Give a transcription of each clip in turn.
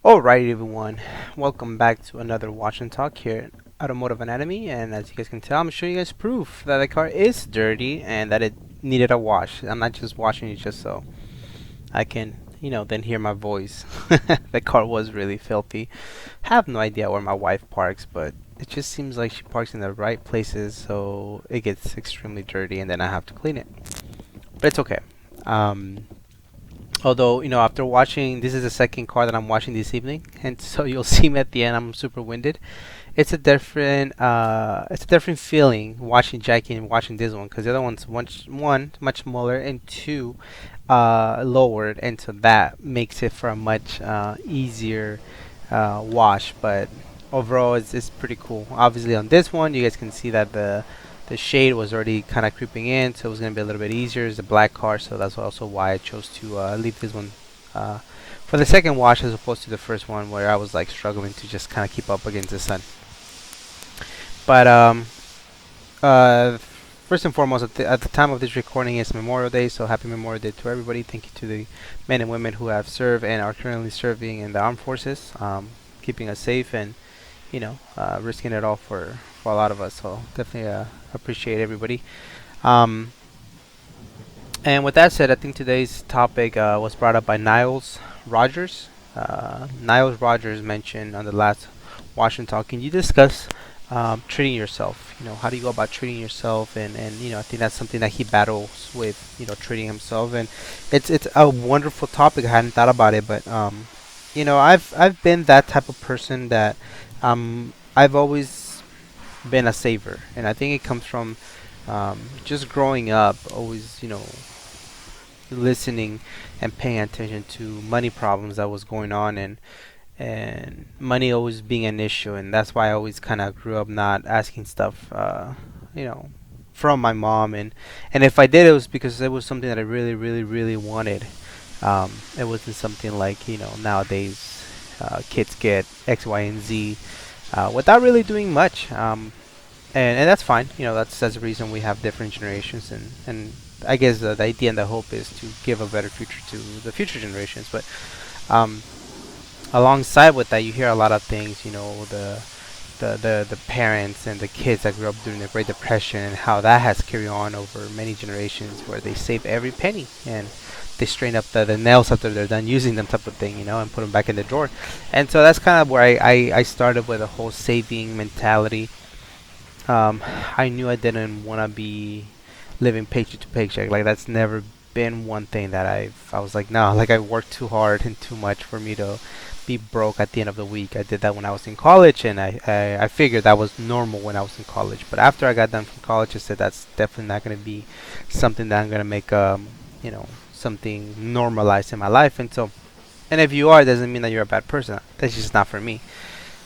Alright, everyone, welcome back to another Watch and Talk here at Automotive Anatomy. And as you guys can tell, I'm showing you guys proof that the car is dirty and that it needed a wash. I'm not just washing it just so I can, then hear my voice. The car was really filthy. Have no idea where my wife parks, but it just seems like she parks in the right places, so it gets extremely dirty, and then I have to clean it. But it's okay. Um, Although, after watching, this is the second car that I'm watching this evening, and so you'll see me at the end. I'm super winded. It's a different feeling watching Jackie and watching this one, because the other one's much smaller, and two, lowered, and so that makes it for a much easier wash. But overall, it's pretty cool. Obviously, on this one, you guys can see that the shade was already kind of creeping in, so it was going to be a little bit easier. It's a black car, so that's also why I chose to leave this one uh, for the second wash as opposed to the first one where I was like struggling to just kind of keep up against the sun. But first and foremost, at the time of this recording, it's Memorial Day, so happy Memorial Day to everybody. Thank you to the men and women who have served and are currently serving in the armed forces, keeping us safe and risking it all for a lot of us. So definitely appreciate everybody. Um, and with that said, I think today's topic was brought up by Niles Rogers. Niles Rogers mentioned on the last Washington talk. Can you discuss treating yourself? How do you go about treating yourself? And I think that's something that he battles with. Treating himself, and it's a wonderful topic. I hadn't thought about it, but I've been that type of person that I've always been a saver, and I think it comes from just growing up, always listening and paying attention to money problems that was going on, and money always being an issue, and that's why I always kind of grew up not asking stuff, you know, from my mom, and if I did, it was because it was something that I really, really, really wanted. It wasn't something like nowadays kids get X, Y, and Z without really doing much. And that's fine. That's the reason we have different generations, and I guess the idea and the hope is to give a better future to the future generations. But um, alongside with that, you hear a lot of things. The parents and the kids that grew up during the Great Depression, and how that has carried on over many generations, where they save every penny and they strain up the nails after they're done using them, type of thing, and put them back in the drawer. And so that's kind of where I started with a whole saving mentality. um, I knew I didn't want to be living paycheck to paycheck. Like, that's never been one thing that I was like, no, like, I worked too hard and too much for me to be broke at the end of the week. I did that when I was in college, and I figured that was normal when I was in college. But after I got done from college, I said that's definitely not going to be something that I'm going to make something normalized in my life. And if you are, it doesn't mean that you're a bad person. That's just not for me.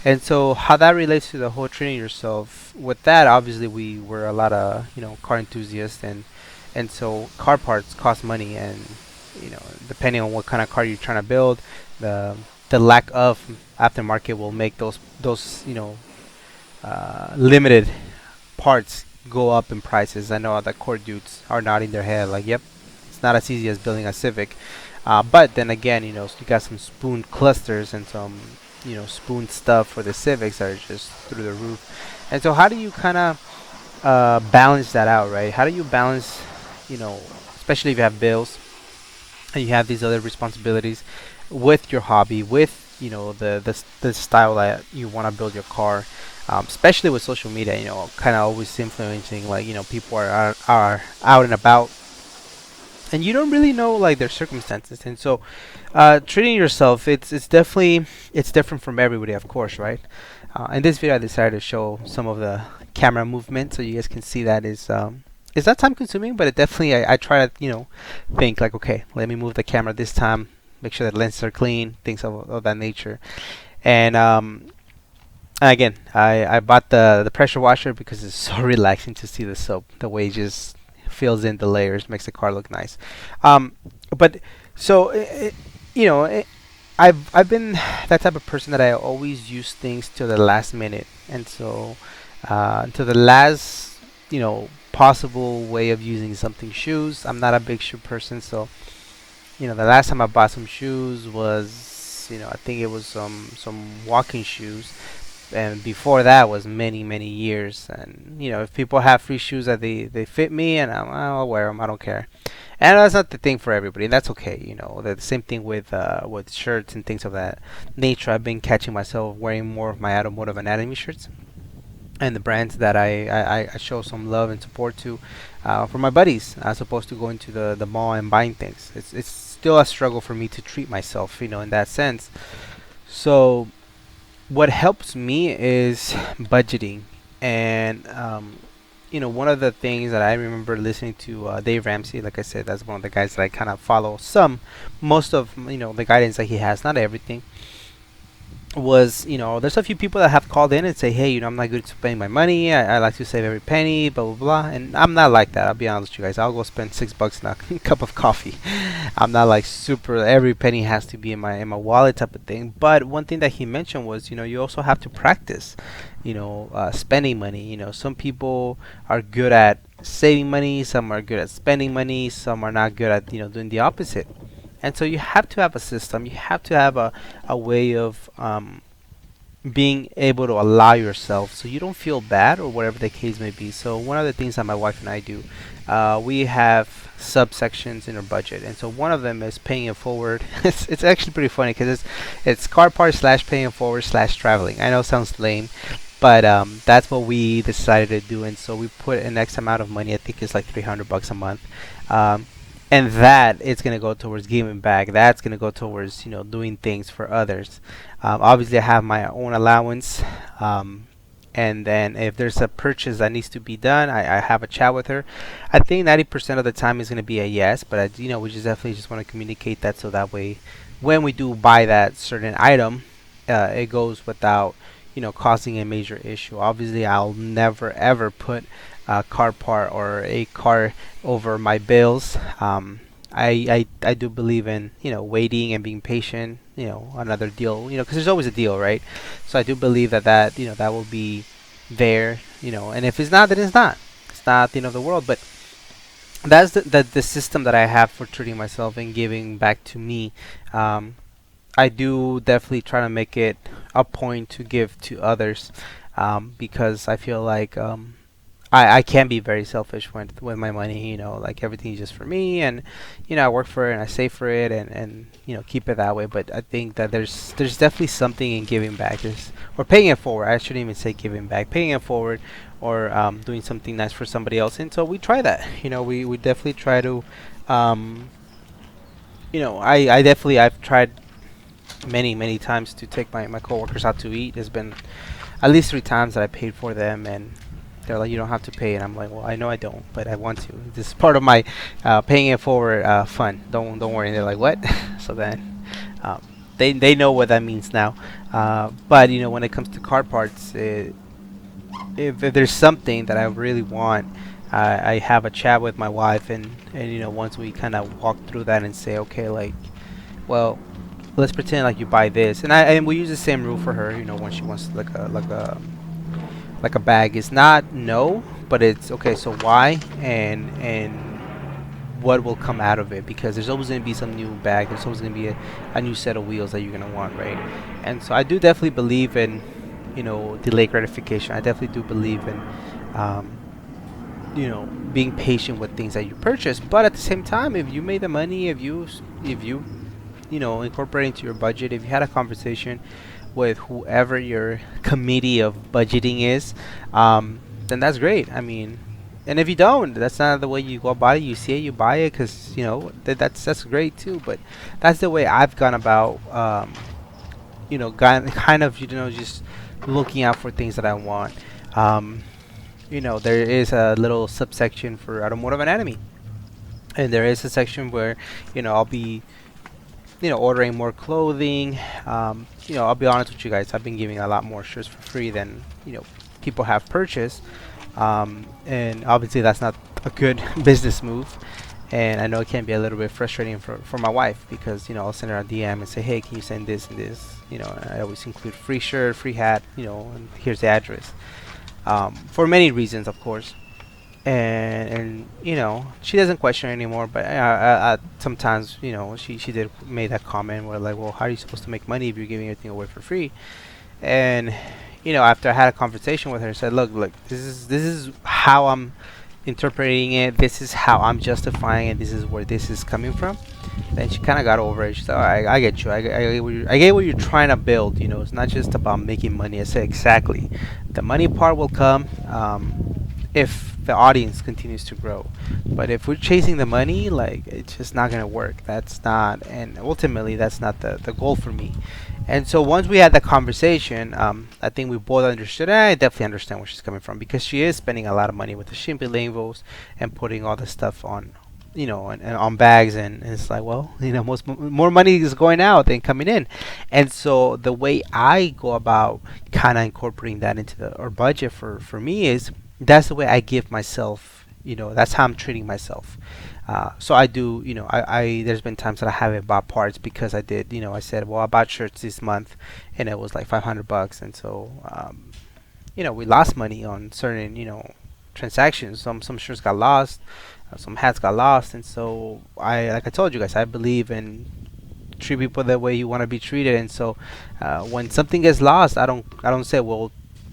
And so, how that relates to the whole treating yourself, with that, obviously we were a lot of car enthusiasts, and so car parts cost money, and depending on what kind of car you're trying to build, the the lack of aftermarket will make those limited parts go up in prices. I know the core dudes are nodding their head like, yep, it's not as easy as building a Civic. But then again, you got some spoon clusters and some spoon stuff for the Civics that are just through the roof. And so, how do you kind of balance that out, right? How do you balance, you know, especially if you have bills and you have these other responsibilities with your hobby, with the style that you want to build your car, especially with social media, kind of always influencing, like, people are out and about, and you don't really know, like, their circumstances. And so treating yourself, it's different from everybody, of course, right? In this video, I decided to show some of the camera movement so you guys can see that is not time consuming, but it definitely, I try to think like, okay, let me move the camera this time, make sure that lenses are clean, things of that nature. And again, I bought the pressure washer because it's so relaxing to see the soap, the way it just fills in the layers, makes the car look nice. But so I've been that type of person that I always use things to the last minute, and so to the last possible way of using something. Shoes, I'm not a big shoe person, so the last time I bought some shoes was I think it was some walking shoes, and before that was many years. And if people have free shoes that they fit me, and I'll wear them. I don't care. And that's not the thing for everybody. And that's okay. The same thing with shirts and things of that nature. I've been catching myself wearing more of my automotive anatomy shirts and the brands that I show some love and support to, for my buddies, as opposed to going to the mall and buying things. It's still a struggle for me to treat myself, in that sense. So what helps me is budgeting. And one of the things that I remember listening to, Dave Ramsey, like I said, that's one of the guys that I kind of follow most of the guidance that he has, not everything. Was there's a few people that have called in and say, hey, I'm not good at spending my money. I like to save every penny, blah blah blah. And I'm not like that. I'll be honest with you guys. I'll go spend $6 on a cup of coffee. I'm not like super every penny has to be in my wallet type of thing. But one thing that he mentioned was, you also have to practice spending money. Some people are good at saving money, some are good at spending money, some are not good at doing the opposite. And so you have to have a system. You have to have a way of being able to allow yourself so you don't feel bad or whatever the case may be. So one of the things that my wife and I do, we have subsections in our budget, and so one of them is paying it forward. It's actually pretty funny because it's car parts slash paying it forward slash traveling. I know it sounds lame, but that's what we decided to do, and so we put an X amount of money. I think it's like $300 a month. Um, and that it's gonna go towards giving back. That's gonna go towards doing things for others. Obviously, I have my own allowance, and then if there's a purchase that needs to be done, I have a chat with her. I think 90% of the time is gonna be a yes, but we just definitely just want to communicate that so that way, when we do buy that certain item, it goes without causing a major issue. Obviously, I'll never ever put a car part or a car over my bills. I do believe in waiting and being patient. Another deal. Because there's always a deal, right? So I do believe that will be there. And if it's not, then it's not. It's not the end of the world. But that's the system that I have for treating myself and giving back to me. I do definitely try to make it a point to give to others, because I feel like I can be very selfish with my money. Like everything is just for me, and I work for it and I save for it, and keep it that way. But I think that there's definitely something in giving back, or paying it forward. I shouldn't even say giving back, paying it forward, or doing something nice for somebody else. And so we try that. We definitely try to. I've tried many times to take my coworkers out to eat. There's been at least 3 times that I paid for them, and they're like, you don't have to pay, and I'm like, well, I know I don't, but I want to. This is part of my paying it forward fun. Don't worry. And they're like, what? So then they know what that means now. But when it comes to car parts, if there's something that I really want, I have a chat with my wife, and once we kind of walk through that and say, okay, like, well, let's pretend like you buy this, and we use the same rule for her. When she wants like a bag, it's not no, but it's okay. So why, and what will come out of it? Because there's always going to be some new bag. There's always going to be a new set of wheels that you're going to want, right? And so I do definitely believe in delayed gratification. I definitely do believe in being patient with things that you purchase. But at the same time, if you made the money, if you incorporate into your budget, if you had a conversation with whoever your committee of budgeting is, then that's great. I mean, and if you don't, that's not the way you go about it. You see it, you buy it, because that's great too. But that's the way I've gone about, kind of just looking out for things that I want. There is a little subsection for automotive anatomy, and there is a section where I'll be ordering more clothing. I'll be honest with you guys, I've been giving a lot more shirts for free than people have purchased, and obviously that's not a good business move. And I know it can be a little bit frustrating for my wife, because I'll send her a DM and say, hey, can you send this and this, and I always include free shirt, free hat, and here's the address, for many reasons, of course. and she doesn't question anymore. But sometimes she did made that comment where like, well, how are you supposed to make money if you're giving everything away for free? And after I had a conversation with her, I said, look, this is how I'm interpreting it. This is how I'm justifying it. This is where this is coming from. Then she kind of got over it. She said, "All right, I get you. I get what you're trying to build. It's not just about making money." I said, "Exactly. The money part will come if the audience continues to grow. But if we're chasing the money, like it's just not gonna work. That's not, and ultimately, that's not the goal for me." And so once we had that conversation, I think we both understood. And I definitely understand where she's coming from because she is spending a lot of money with the shipping labels and putting all the stuff on, and on bags. And it's like, well, more money is going out than coming in. And so the way I go about kind of incorporating that into our budget for me is that's the way I give myself. That's how I'm treating myself. So I do, there's been times that I haven't bought parts because I did, I said, well, I bought shirts this month and it was like $500. And so, we lost money on certain, transactions. Some shirts got lost, some hats got lost. And so like I told you guys, I believe in treat people the way you want to be treated. And so, when something gets lost, I don't say, well,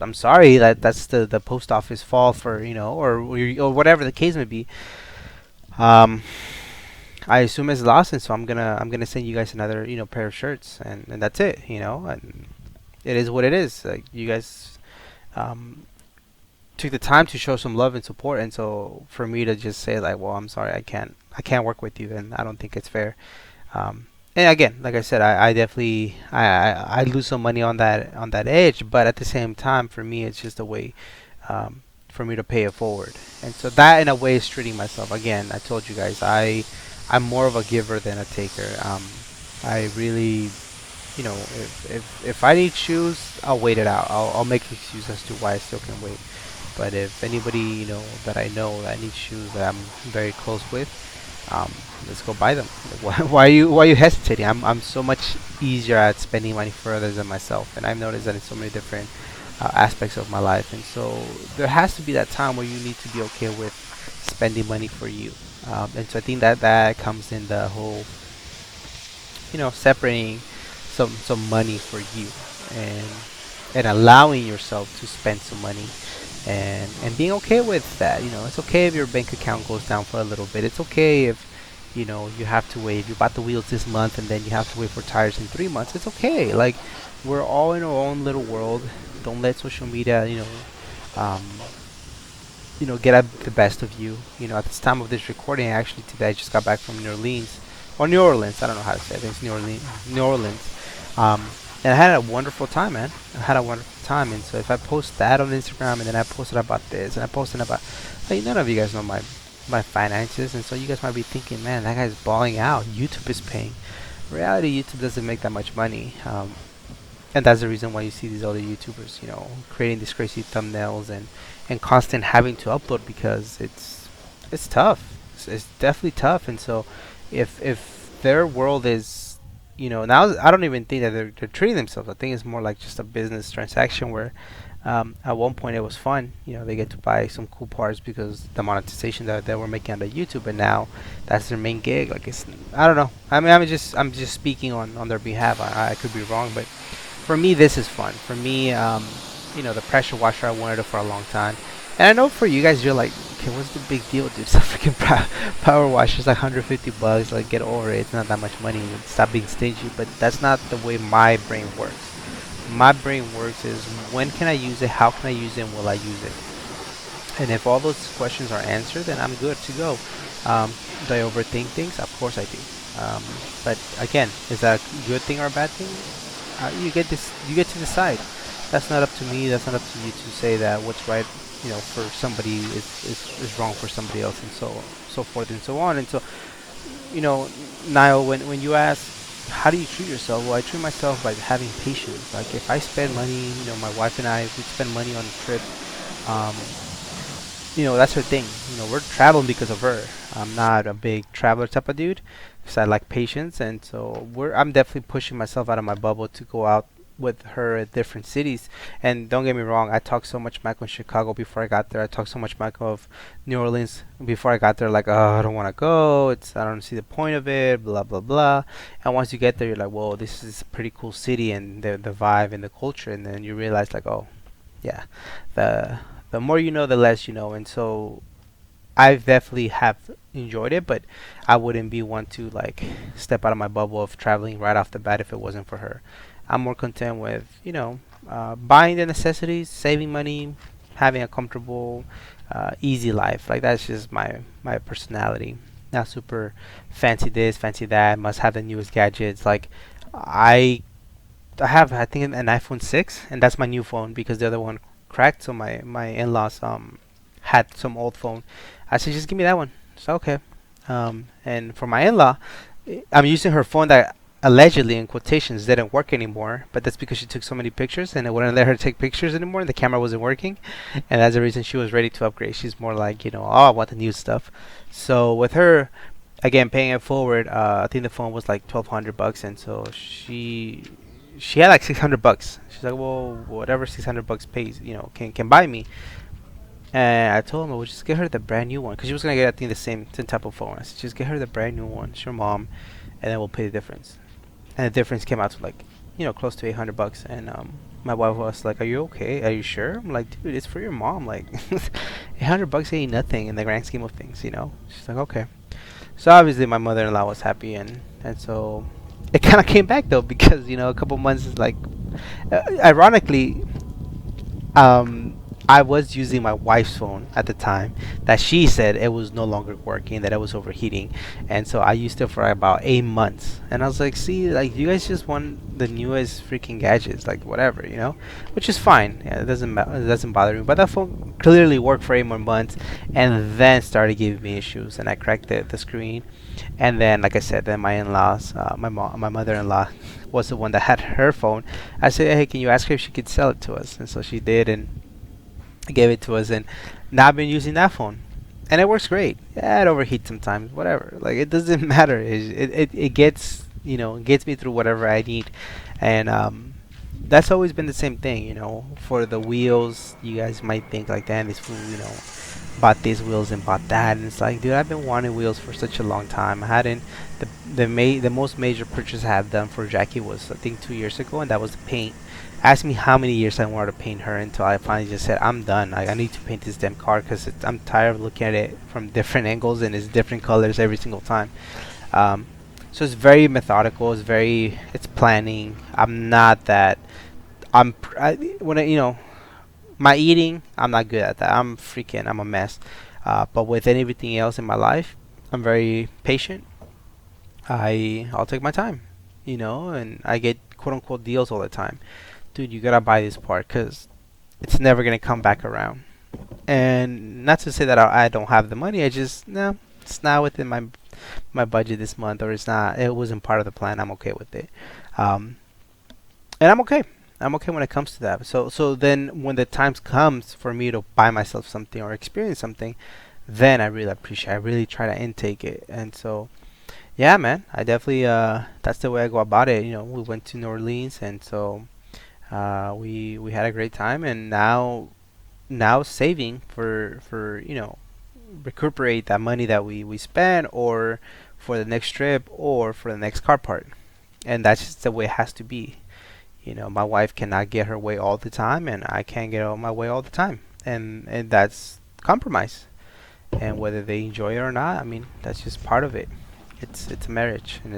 I'm sorry that's the post office fault for, or whatever the case may be. Um, I assume it's lost, and so I'm gonna send you guys another pair of shirts, and that's it. And it is what it is. Like you guys um, took the time to show some love and support, and so for me to just say like, well, I'm sorry, I can't work with you, then I don't think it's fair. And again, like I said, I definitely I lose some money on that edge, but at the same time, for me, it's just a way for me to pay it forward. And so that in a way is treating myself. Again, I told you guys, I'm more of a giver than a taker. I really, if I need shoes, I'll wait it out. I'll make excuses as to why I still can wait. But if anybody that I know that needs shoes that I'm very close with, um, let's go buy them. Why are you hesitating? I'm so much easier at spending money for others than myself, and I've noticed that in so many different aspects of my life. And so there has to be that time where you need to be okay with spending money for you. And so I think that comes in the whole, separating some money for you and allowing yourself to spend some money and being okay with that. It's okay if your bank account goes down for a little bit. It's okay if you have to wait. If you bought the wheels this month and then you have to wait for tires in 3 months, it's okay. Like we're all in our own little world. Don't let social media, um, get at the best of you. At this time of this recording, actually today I just got back from New Orleans or New Orleans. I don't know how to say it. I think it's New Orleans. New Orleans. Um, and I had a wonderful time, man. I had a wonderful time. And so if I post that on Instagram and then I posted about this and I posted about, like, none of you guys know my finances, and so you guys might be thinking, man, that guy's balling out. YouTube is paying. In reality, YouTube doesn't make that much money. And that's the reason why you see these other YouTubers, creating these crazy thumbnails and constant having to upload because it's tough. It's definitely tough. And so if their world is, now I don't even think that they're treating themselves. I think it's more like just a business transaction where at one point it was fun. They get to buy some cool parts because the monetization that they were making on the YouTube, and now that's their main gig. Like I don't know. I mean, I'm just speaking on their behalf. I could be wrong, but for me, this is fun. For me, the pressure washer, I wanted it for a long time. And I know for you guys, you're like, okay, what's the big deal, dude? It's a freaking power washer. It's like $150. Like, get over it. It's not that much money. Stop being stingy. But that's not the way my brain works. My brain works is when can I use it? How can I use it? And will I use it? And if all those questions are answered, then I'm good to go. Do I overthink things? Of course I do. But again, is that a good thing or a bad thing? You get this. You get to decide. That's not up to me. That's not up to you to say that what's right, for somebody is wrong for somebody else, and so forth and so on. And so, Niall, when you ask, how do you treat yourself? Well, I treat myself by having patience. Like if I spend money, my wife and I, if we spend money on a trip, um, that's her thing. We're traveling because of her. I'm not a big traveler type of dude, because I like patience, and so I'm definitely pushing myself out of my bubble to go out with her at different cities. And don't get me wrong, I talked so much smack on Chicago before I got there. I talked so much smack of New Orleans before I got there. Like, oh, I don't want to go. I don't see the point of it. Blah blah blah. And once you get there, you're like, whoa, this is a pretty cool city, and the vibe and the culture. And then you realize, like, oh, yeah, the the more you know, the less you know. And so I definitely have enjoyed it, but I wouldn't be one to like step out of my bubble of traveling right off the bat if it wasn't for her. I'm more content with, buying the necessities, saving money, having a comfortable, easy life. Like that's just my personality. Not super fancy this, fancy that. Must have the newest gadgets. Like I I have, I think, an iPhone 6, and that's my new phone because the other one cracked. So my in-laws had some old phone. I said, just give me that one. So okay. And for my in-law, I'm using her phone that allegedly, in quotations, didn't work anymore. But that's because she took so many pictures, and it wouldn't let her take pictures anymore. And the camera wasn't working, and that's the reason she was ready to upgrade. She's more like, oh, I want the new stuff. So with her, again, paying it forward, I think the phone was like $1,200, and so she had like $600. She's like, well, whatever $600 pays, can buy me. And I told him I would just get her the brand new one because she was gonna get, I think, the same type of phone. I said, just get her the brand new one. It's your mom, and then we'll pay the difference. And the difference came out to like, close to $800. And my wife was like, "Are you okay? Are you sure?" I'm like, "Dude, it's for your mom. Like, $800 ain't nothing in the grand scheme of things." She's like, "Okay." So obviously my mother-in-law was happy, and so it kind of came back though because a couple months is like, ironically, um, I was using my wife's phone at the time that she said it was no longer working, that it was overheating, and so I used it for about 8 months. And I was like, see, like you guys just want the newest freaking gadgets, like whatever, which is fine. Yeah, it doesn't bother me. But that phone clearly worked for 8 more months, and then started giving me issues, and I cracked the screen. And then, like I said, then my in-laws, my mother-in-law, was the one that had her phone. I said, hey, can you ask her if she could sell it to us? And so she did, and gave it to us, and now I've been using that phone, and it works great. Yeah, it overheats sometimes, whatever. Like it doesn't matter. It gets it gets me through whatever I need, and that's always been the same thing. For the wheels, you guys might think like, damn, this fool, bought these wheels and bought that, and it's like, dude, I've been wanting wheels for such a long time. I hadn't the most major purchase I have done for Jackie was, I think, 2 years ago, and that was the paint. Asked me how many years I wanted to paint her until I finally just said, I'm done. Like, I need to paint this damn car because I'm tired of looking at it from different angles and it's different colors every single time. So it's very methodical. It's planning. I'm not that. When my eating, I'm not good at that. I'm a mess. But with everything else in my life, I'm very patient. I'll take my time, and I get quote unquote deals all the time. Dude, you gotta buy this part because it's never gonna come back around. And not to say that I don't have the money. I just, no, it's not within my budget this month, or it's not. It wasn't part of the plan. I'm okay with it, um, and I'm okay. I'm okay when it comes to that. So then when the time comes for me to buy myself something or experience something, then I really appreciate. I really try to intake it, and so yeah, man, I definitely that's the way I go about it. We went to New Orleans, and so we had a great time, and now saving for recuperate that money that we spent, or for the next trip, or for the next car part. And that's just the way it has to be. My wife cannot get her way all the time, and I can't get my way all the time, and that's compromise. And whether they enjoy it or not, I mean, that's just part of it. It's a marriage, and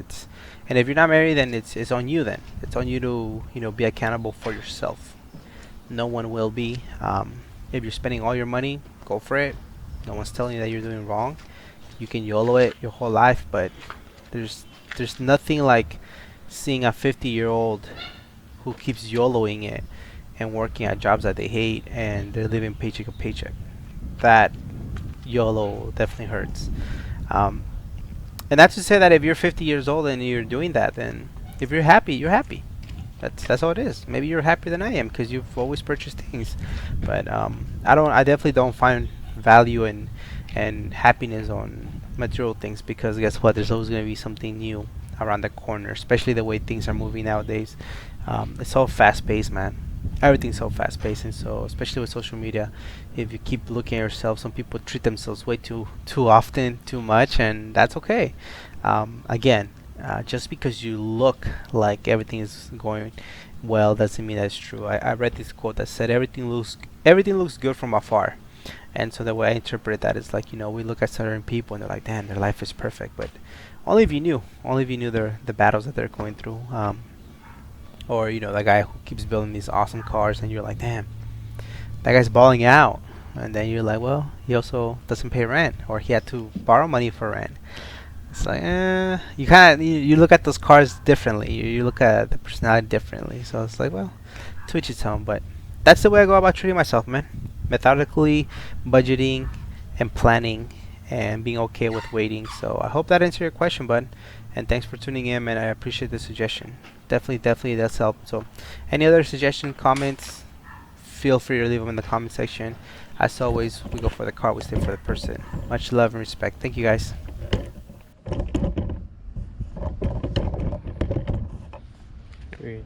if you're not married, then it's on you. Then it's on you to be accountable for yourself. No one will be. If you're spending all your money, go for it. No one's telling you that you're doing wrong. You can YOLO it your whole life, but there's nothing like seeing a 50-year-old who keeps YOLOing it and working at jobs that they hate, and they're living paycheck to paycheck. That YOLO definitely hurts. Um, and that's to say that if you're 50 years old and you're doing that, then if you're happy, you're happy. That's all it is. Maybe you're happier than I am because you've always purchased things, but I definitely don't find value and happiness on material things, because guess what? There's always going to be something new around the corner, especially the way things are moving nowadays. It's so fast paced, man. Everything's so fast paced, and so especially with social media, if you keep looking at yourself, some people treat themselves way too often, too much, and that's okay. Again, just because you look like everything is going well doesn't mean that's true. I read this quote that said everything looks good from afar, and so the way I interpret that is like, we look at certain people and they're like, damn, their life is perfect, but only if you knew the battles that they're going through. Or the guy who keeps building these awesome cars, and you're like, damn, that guy's balling out. And then you're like, well, he also doesn't pay rent, or he had to borrow money for rent. It's like, you kind of you look at those cars differently. You look at the personality differently. So it's like, well, to each his own. But that's the way I go about treating myself, man. Methodically, budgeting, and planning, and being okay with waiting. So I hope that answered your question, bud. And thanks for tuning in, man. I appreciate the suggestion. Definitely does help. So, any other suggestion, comments, feel free to leave them in the comment section. As always, we go for the car, we stay for the person. Much love and respect. Thank you, guys. Great.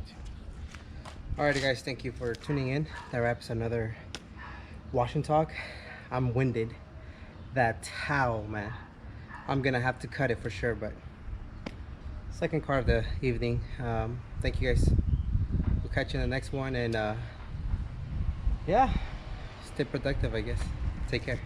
Alrighty, guys. Thank you for tuning in. That wraps another wash and talk. I'm winded. That towel, man. I'm gonna have to cut it for sure, but second car of the evening. Thank you, guys. We'll catch you in the next one, and yeah, stay productive, I guess. Take care.